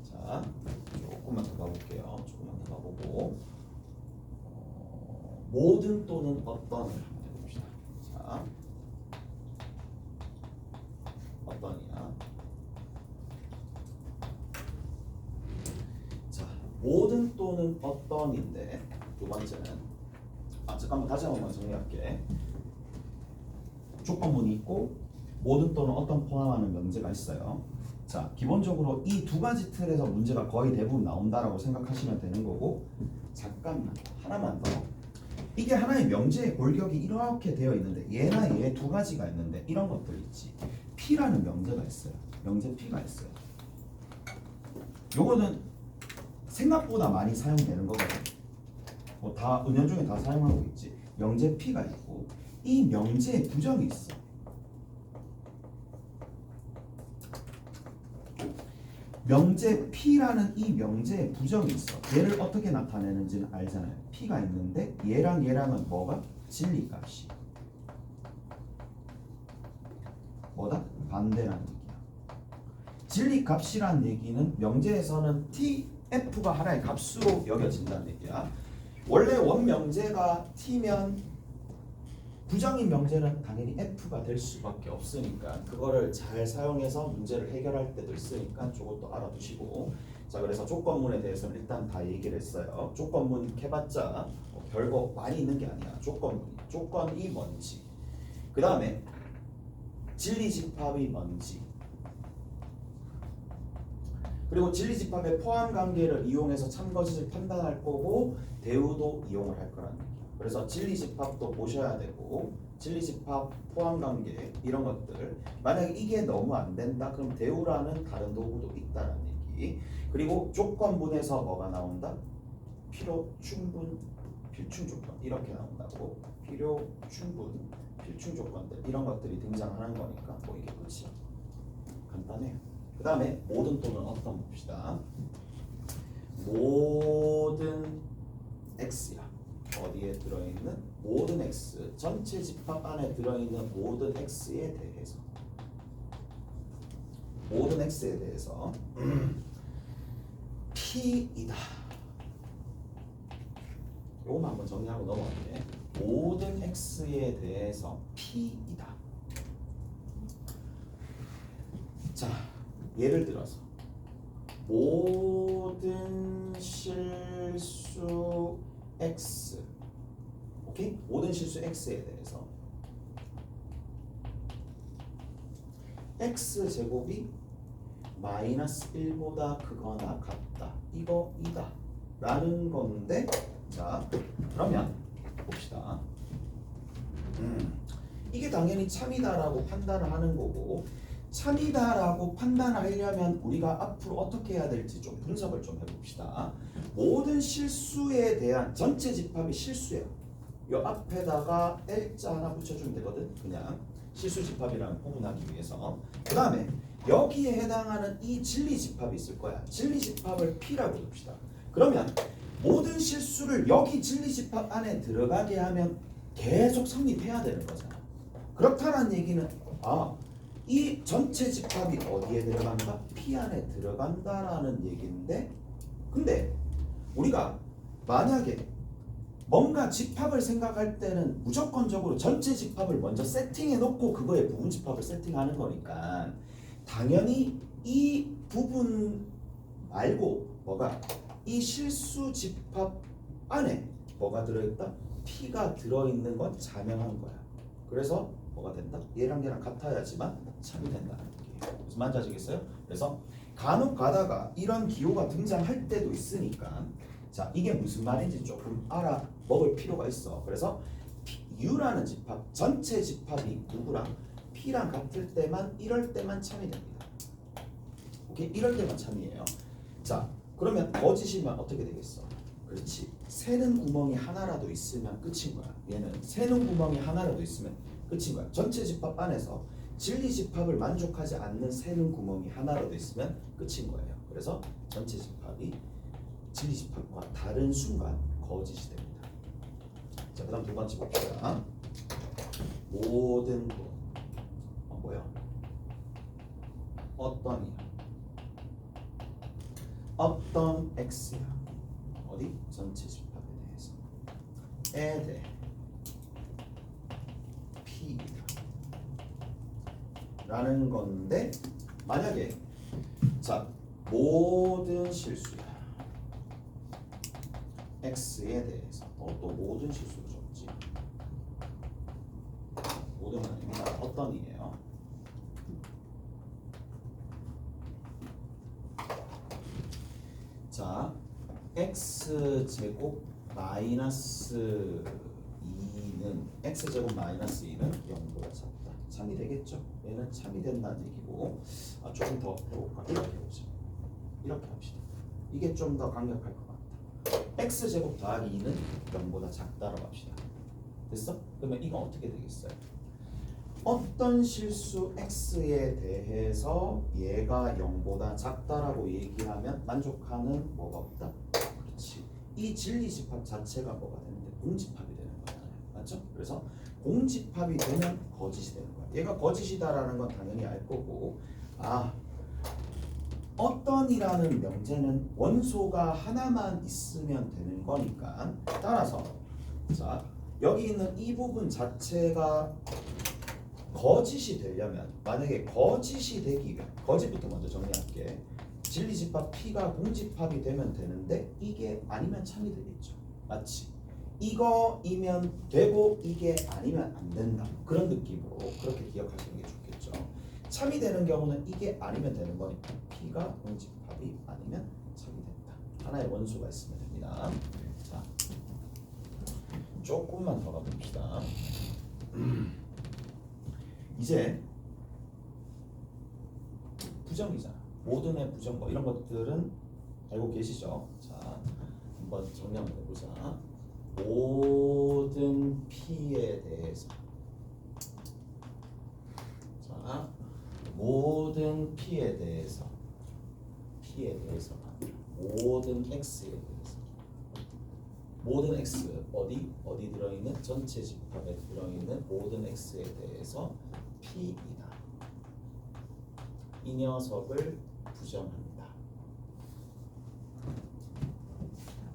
자, 조금만 더 가볼게요. 조금만 더 가보고 모든 또는 어떤을 한번 해봅시다. 자, 어떤이야? 자, 모든 또는 어떤인데 두 번째는 잠깐만 다시 한번 정리할게. 조건문이 있고 모든 또는 어떤 포함하는 명제가 있어요. 자, 기본적으로 이 두 가지 틀에서 문제가 거의 대부분 나온다라고 생각하시면 되는 거고 잠깐만 하나만 더. 이게 하나의 명제의 골격이 이렇게 되어 있는데 얘나 얘 두 가지가 있는데 이런 것들 있지. P라는 명제가 있어요. 명제 P가 있어요. 요거는 생각보다 많이 사용되는 거거든. 뭐 다 은연중에 다 사용하고 있지. 명제 P가 있고 이 명제에 부정이 있어. 명제 P라는 이 명제에 부정이 있어. 얘를 어떻게 나타내는지는 알잖아요. P가 있는데 얘랑 얘랑은 뭐가? 진리값이 뭐다? 반대라는 얘기야. 진리값이라는 얘기는 명제에서는 TF가 하나의 값으로 여겨진다는 얘기야. 원래 원명제가 T면 부정인 명제는 당연히 F가 될 수밖에 없으니까 그거를 잘 사용해서 문제를 해결할 때도 있으니까 저것도 알아두시고. 자, 그래서 조건문에 대해서는 일단 다 얘기를 했어요. 조건문 해봤자 별거 많이 있는 게 아니야. 조건이 뭔지, 그 다음에 진리집합이 뭔지, 그리고 진리집합의 포함관계를 이용해서 참거짓을 판단할 거고 대우도 이용을 할 거라는 얘기야. 그래서 진리집합도 보셔야 되고 진리집합, 포함관계 이런 것들 만약에 이게 너무 안 된다 그럼 대우라는 다른 도구도 있다는 얘기. 그리고 조건문에서 뭐가 나온다? 필요, 충분, 필충 조건 이렇게 나온다고. 필요, 충분, 필충 조건들 이런 것들이 등장하는 거니까 뭐 이게 끝이야. 간단해요. 그 다음에 모든 또는 어떤 봅시다. 모든 x야. 어디에 들어있는 모든 x, 전체 집합 안에 들어있는 모든 x에 대해서 모든 x에 대해서 P이다. 요거만 한번 정리하고 넘어갈게. 모든 x에 대해서 P이다. 자, 예를 들어서 모든 실수 x, 오케이? 모든 실수 x에 대해서 x 제곱이 마이너스 1보다 크거나 같다. 이거이다 라는 건데, 자 그러면 봅시다. 이게 당연히 참이다라고 판단을 하는 거고, 참이다라고 판단하려면 우리가 앞으로 어떻게 해야 될지 좀 분석을 좀 해봅시다. 모든 실수에 대한 전체 집합이 실수예요. 요 앞에다가 L자 하나 붙여주면 되거든. 그냥 실수 집합이라는 구분하기 위해서. 그 다음에 여기에 해당하는 이 진리 집합이 있을 거야. 진리 집합을 P라고 둡시다. 그러면 모든 실수를 여기 진리 집합 안에 들어가게 하면 계속 성립해야 되는 거잖아. 그렇다는 얘기는 이 전체 집합이 어디에 들어간다? P 안에 들어간다라는 얘기인데, 근데 우리가 만약에 뭔가 집합을 생각할 때는 무조건적으로 전체 집합을 먼저 세팅해 놓고 그거에 부분 집합을 세팅하는 거니까 당연히 이 부분 말고 이 실수 집합 안에 뭐가 들어있다? P가 들어있는 건 자명한 거야. 그래서 뭐가 된다? 얘랑 얘랑 같아야지만 참이 된다는 얘기예요. 무슨 말인지 아시겠어요? 그래서 간혹 가다가 이런 기호가 등장할 때도 있으니까 자, 이게 무슨 말인지 조금 알아먹을 필요가 있어. 그래서 U라는 집합, 전체 집합이 누구랑? P랑 같을 때만, 이럴 때만 참이 됩니다. 오케이? 이럴 때만 참이에요. 자, 그러면 거짓이면 어떻게 되겠어? 그렇지. 새는 구멍이 하나라도 있으면 끝인 거야. 얘는 새는 구멍이 하나라도 있으면 끝인 거야. 전체 집합 안에서 진리 집합을 만족하지 않는 새는 구멍이 하나라도 있으면 끝인 거예요. 그래서 전체 집합이 진리 집합과 다른 순간 거짓이 됩니다. 자, 그다음 두 번째 봅시다. 모든 뭐야? 어떤 x야. 어디? 전체 집합에 대해서 에 대해 p이다 라는 건데, 만약에 자, 모든 실수야 x에 대해서 또 모든 실수로 적지. 모든은 아닙니다. 어떤이에요? 자, x제곱 마이너스 2는 x제곱 마이너스 2는 0보다 작다. 참이 되겠죠? 얘는 참이 된다는 얘기고, 조금 더 해볼까? 이렇게 해보자. 이렇게 합시다. 이게 좀 더 강력할 것 같다. x제곱 더하기 2는 0보다 작다라고 합시다. 됐어? 그러면 이건 어떻게 되겠어요? 어떤 실수 x에 대해서 얘가 0보다 작다라고 얘기하면 만족하는 뭐가 없다? 그렇지. 이 진리 집합 자체가 뭐가 되는데 공집합이 되는 거잖아요. 맞죠? 그래서 공집합이 되면 거짓이 되는 거야. 얘가 거짓이다라는 건 당연히 알 거고, 어떤이라는 명제는 원소가 하나만 있으면 되는 거니까, 따라서 자, 여기 있는 이 부분 자체가 거짓이 되려면, 만약에 거짓이 되기 위한, 거짓부터 먼저 정리할게. 진리집합 P가 공집합이 되면 되는데 이게 아니면 참이 되겠죠. 맞지? 이거이면 되고 이게 아니면 안 된다. 그런 느낌으로 그렇게 기억하시는 게 좋겠죠. 참이 되는 경우는 이게 아니면 되는 거니까 P가 공집합이 아니면 참이 된다. 하나의 원소가 있으면 됩니다. 자, 조금만 더 가봅시다. 이제 부정이잖아. 모든의 부정 뭐 이런 것들은 알고 계시죠? 자, 한번 정리 한번 해보자. 모든 P에 대해서, 자, 모든 P에 대해서, 모든 X에 대해서, 모든 X 어디 들어있는 전체 집합에 들어있는 모든 X에 대해서 P이다. 이 녀석을 부정합니다.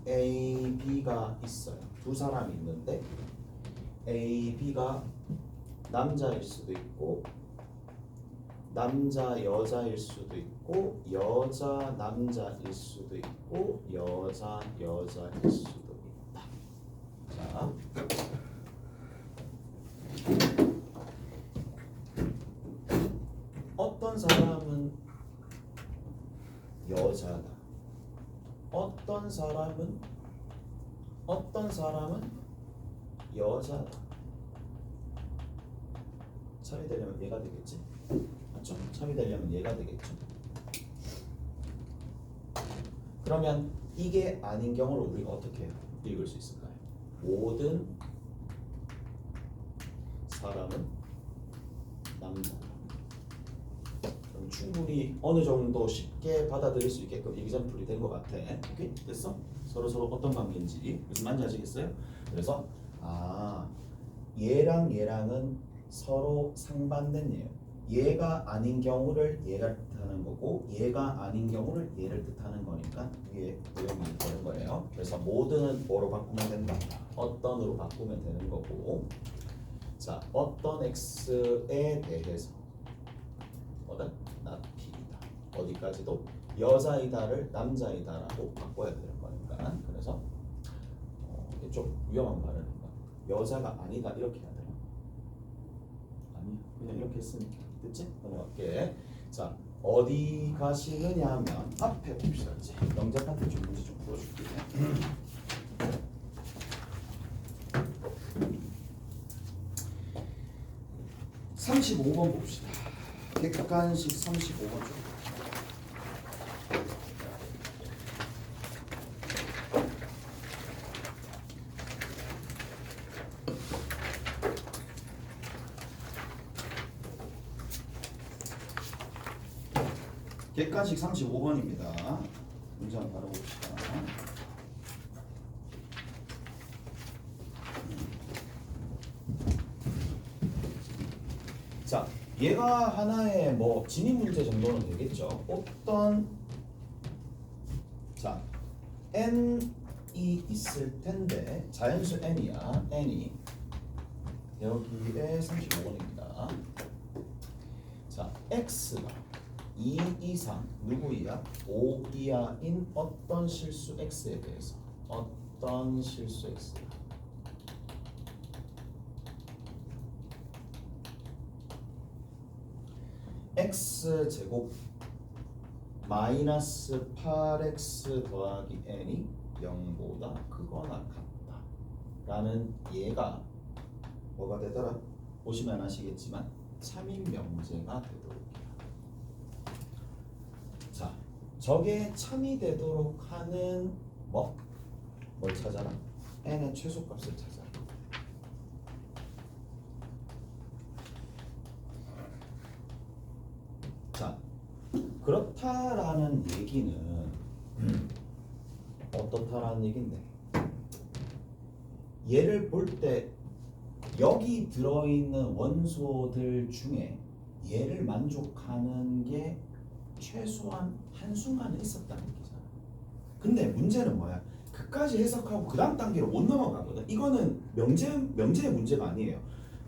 A, B가 있어요. 두 사람이 있는데 A, B가 남자일 수도 있고 남자 여자일 수도 있고 여자 남자일 수도 있고 여자 여자일 수도 있다. 자, 어떤 사람은 여자다. 어떤 사람은 여자다. 참이 되려면 얘가 되겠지. 맞죠? 참이 되려면 얘가 되겠죠. 그러면 이게 아닌 경우를 우리가 어떻게 읽을 수 있을까요? 모든 사람은 남자다. 그럼 충분히 어느 정도 쉽게 받아들일 수 있게끔 example이 된 것 같아. 오케이? 됐어? 서로 어떤 관계인지 무슨 말인지 아시겠어요? 그래서 얘랑 얘랑은 서로 상반된 예요. 얘가 아닌 경우를 얘가 뜻하는 거고 얘가 아닌 경우를 얘를 뜻하는 거니까 위에 내용이 되는 거예요. 그래서 모든은 뭐로 바꾸면 된다. 어떤으로 바꾸면 되는 거고 자 어떤 x에 대해서 뭐다? not P이다. 어디까지도 여자이다를 남자이다라고 바꿔야 되는 거니까 그래서 좀 위험한 발언인가? 여자가 아니다 이렇게 해야 되나? 아니 그냥 이렇게 했으니까 됐지? 넘어갈게. 자 어디 가시느냐 하면 앞에 봅시다. 이제 영재 파트 좀 문제 좀 풀어줄게. 35번 봅시다. 객관식 35번 좀. 객관식 35번입니다. 문제 한번 바로 봅시다. 자, 얘가 하나의 뭐 진입 문제 정도는 되겠죠. 어떤 자 n이 있을 텐데 자연수 n이야. n이 여기에 35번입니다. 자, x가 2 이상 누구이야? 5 이하인 어떤 실수 x에 대해서 어떤 실수 x x제곱 마이너스 8x 더하기 n이 0보다 크거나 같다 라는 얘가 뭐가 되더라? 보시면 아시겠지만 참인 명제가 되도록 자, 저게 참이 되도록 하는 뭘 찾아라? n의 최소값을 찾아라. 자, 그렇다라는 얘기는 어떻다라는 얘긴데 얘를 볼 때 여기 들어있는 원소들 중에 얘를 만족하는 게 최소한 한순간은 있었다는 얘기잖아. 근데 문제는 뭐야? 그까지 해석하고 그 다음 단계로 못 넘어가거든. 이거는 명제의 문제가 아니에요.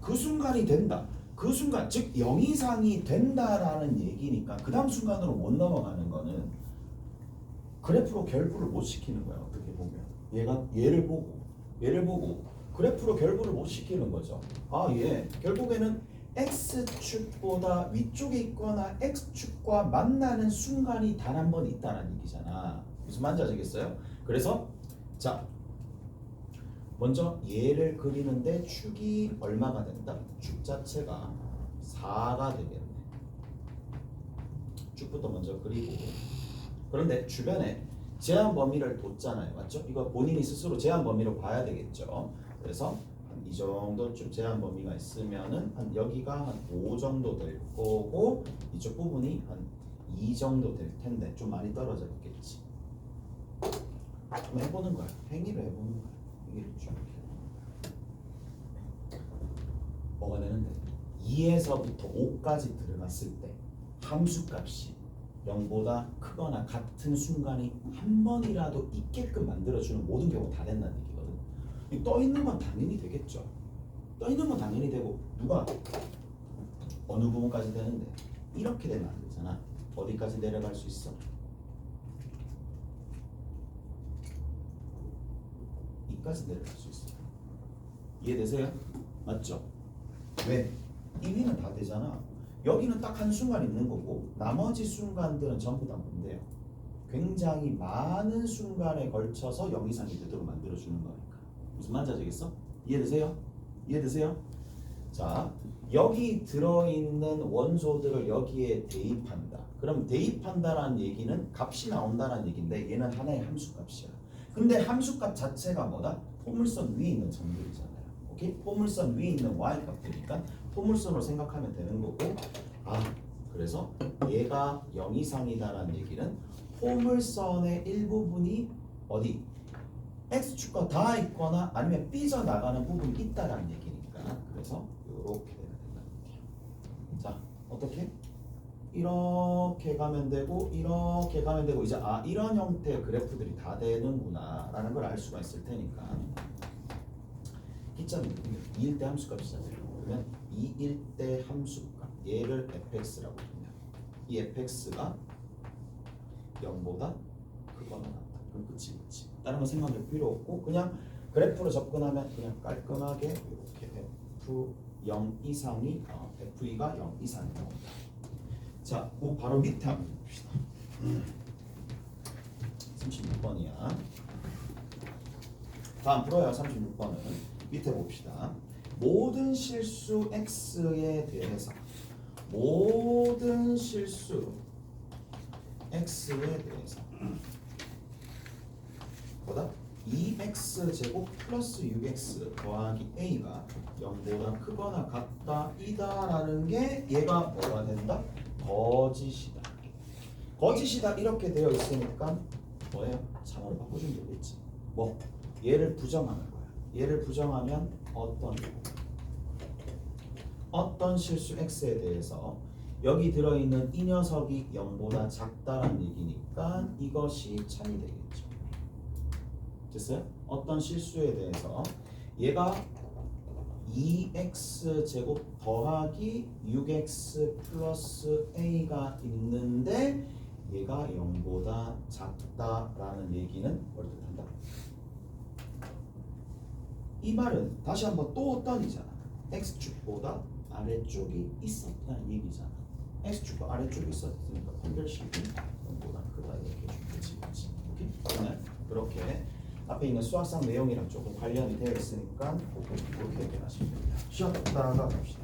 그 순간이 된다. 그 순간 즉 0 이상이 된다라는 얘기니까 그 다음 순간으로 못 넘어가는 거는 그래프로 결부를 못 시키는 거야. 어떻게 보면 얘를 보고 그래프로 결부를 못 시키는 거죠. 얘 결국에는 x축보다 위쪽에 있거나 x축과 만나는 순간이 단 한 번 있다는 얘기잖아. 무슨 말인지 아시겠어요? 그래서 자 먼저 얘를 그리는데 축이 얼마가 된다? 축 자체가 4가 되겠네. 축부터 먼저 그리고 그런데 주변에 제한 범위를 뒀잖아요. 맞죠? 이거 본인이 스스로 제한 범위로 봐야 되겠죠. 그래서 한 이 정도쯤 제한 범위가 있으면은 한 여기가 한 5 정도 될 거고 이쪽 부분이 한 2 정도 될 텐데 좀 많이 떨어져 있겠지. 좀 해보는 거야. 행위를 해보는 거야. 행위를 쭉 뭐가 되는데 2에서부터 5까지 들어갔을 때 함수값이 0보다 크거나 같은 순간이 한 번이라도 있게끔 만들어주는 모든 경우가 다 된다는 얘기거든. 떠 있는 건 당연히 되겠죠. 떠 있는 건 당연히 되고 누가 어느 부분까지 되는데 이렇게 되면 안 되잖아. 어디까지 내려갈 수 있어? 이까지 내려갈 수 있어. 이해되세요? 맞죠? 왜? 이 위는 다 되잖아. 여기는 딱 한 순간 있는 거고 나머지 순간들은 전부 다 뭔데요? 굉장히 많은 순간에 걸쳐서 0 이상이 되도록 만들어주는 거니까. 무슨 말인지 아시겠어? 이해되세요? 이해되세요? 자, 여기 들어있는 원소들을 여기에 대입한다. 그럼 대입한다라는 얘기는 값이 나온다라는 얘기인데 얘는 하나의 함수값이야. 근데 함수값 자체가 뭐다? 포물선 위에 있는 점들이잖아요. 오케이? 포물선 위에 있는 y값이니까 포물선으로 생각하면 되는 거고 그래서 얘가 0 이상이다라는 얘기는 포물선의 일부분이 어디? x축과 닿아 있거나 아니면 삐져나가는 부분이 있다라는 얘기니까 그래서 이렇게 되면 된다는 얘기야. 자, 어떻게? 이렇게 가면 되고 이렇게 가면 되고 이제 이런 형태의 그래프들이 다 되는구나 라는 걸 알 수가 있을 테니까 기점이 2일 때 함수값이잖아요. 그러면 2일 때 함수값 얘를 fx라고 두면 이 fx가 0보다 크거나 같다. 그럼 끝이. 다른 거 생각할 필요 없고 그냥 그래프로 접근하면 그냥 깔끔하게 이렇게 f0 이상이 f가 0 이상이 나온다. 자, 그 바로 밑에 한번 봅시다. 36번이야. 다음 풀어요. 36번은 밑에 봅시다. 모든 실수 x에 대해서 모든 실수 x에 대해서 보다 2x 제곱 플러스 6x 더하기 a가 0보다 크거나 같다 이다라는 게 얘가 뭐가 된다? 거짓이다. 거짓이다 이렇게 되어 있으니까 뭐예요? 참으로 바꿔주면 되겠지. 뭐? 얘를 부정하는 거야. 얘를 부정하면 어떤 실수 x에 대해서 여기 들어있는 이 녀석이 0보다 작다라는 얘기니까 이것이 참이 되겠죠. 됐어요? 어떤 실수에 대해서 얘가 2x 제곱 더하기 6x 플러스 a가 있는데 얘가 0보다 작다라는 얘기는 뭘 뜻한다? 이 말은 다시 한번 또 어떤이잖아. x축보다 아래쪽이 있었다는 얘기잖아. x축과 아래쪽이 있었으니까 판별식이 0보다 크다 이렇게 주겠지. 오케이? 그러면 그렇게 앞에 있는 수학상 내용이랑 조금 관련이 되어 있으니까 그렇게 해결하시면 됩니다. 쉬었다가 갑시다.